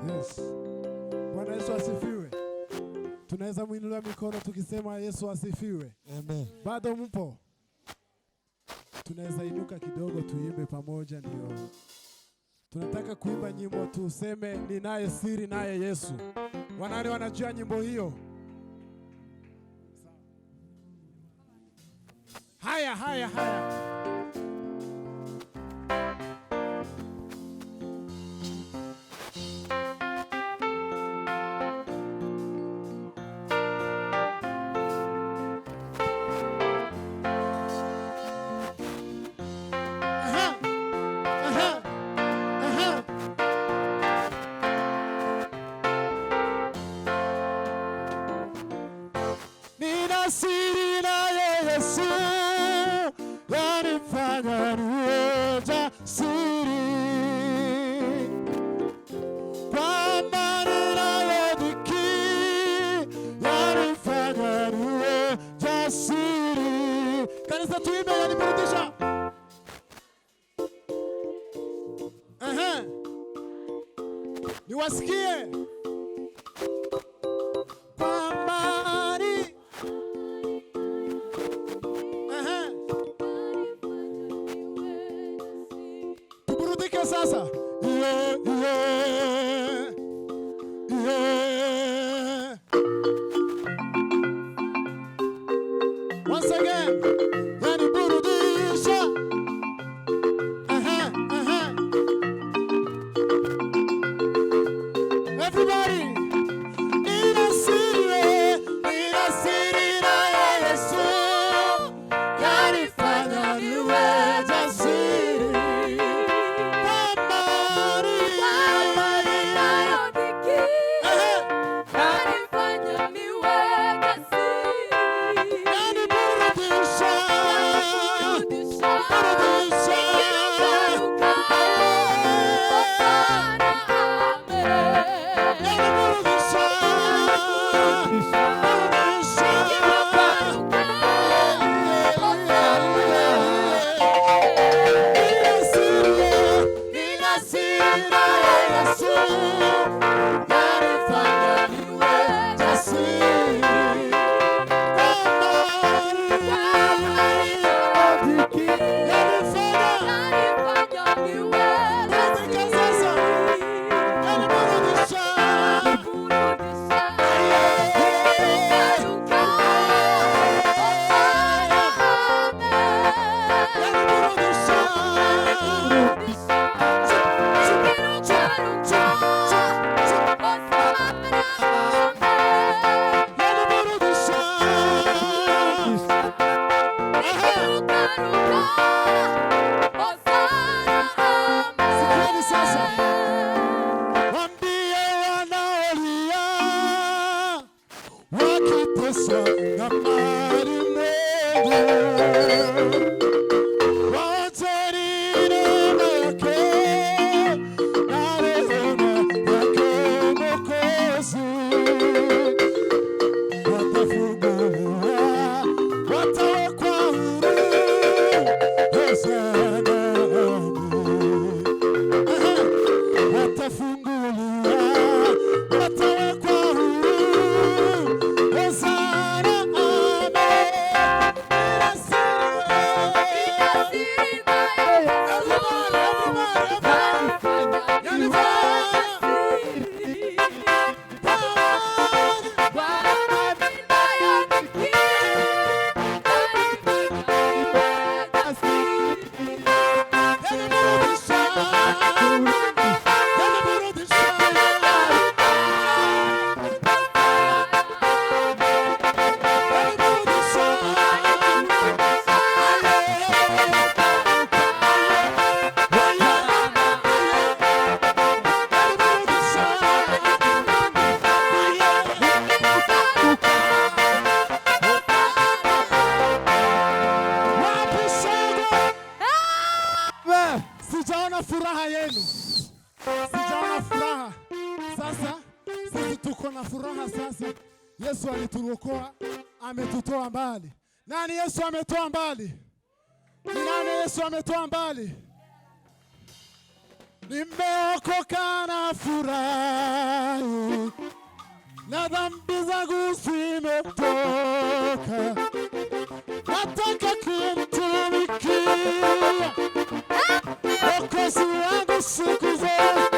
Yes. Bwana Yesu asifiwe. Tunaweza muinua mikono tukisema Yesu asifiwe. Amen. Bado mpo? Tunaweza inuka kidogo tuimbe pamoja ndio. Tunataka kuimba nyimbo tuseme ninaye siri naye Yesu. Wanani wanajua nyimbo hiyo? Haya. Nina siri naye Yesu, yanifanya niwe jasiri. Kwamba ninayo dhiki, yanifanya niwe jasiri. Kanisa tuimbe yaniburudisha. Niwasikie. Sasa once again, yaniburudisha. Everybody, nina siri naye Yesu, yanifanya niwe jasiri. Sijaona furaha yenu. Sijaona furaha. Sasa sisi tuko na furaha sasa. Yesu alituokoa, ametutoa mbali. Nani Yesu ametoa mbali? Ni nani Yesu ametoa mbali? nimeokoka na furahi, na dhambi zangu zimetoka, nataka kumtumikia Mwokozi wangu siku zote.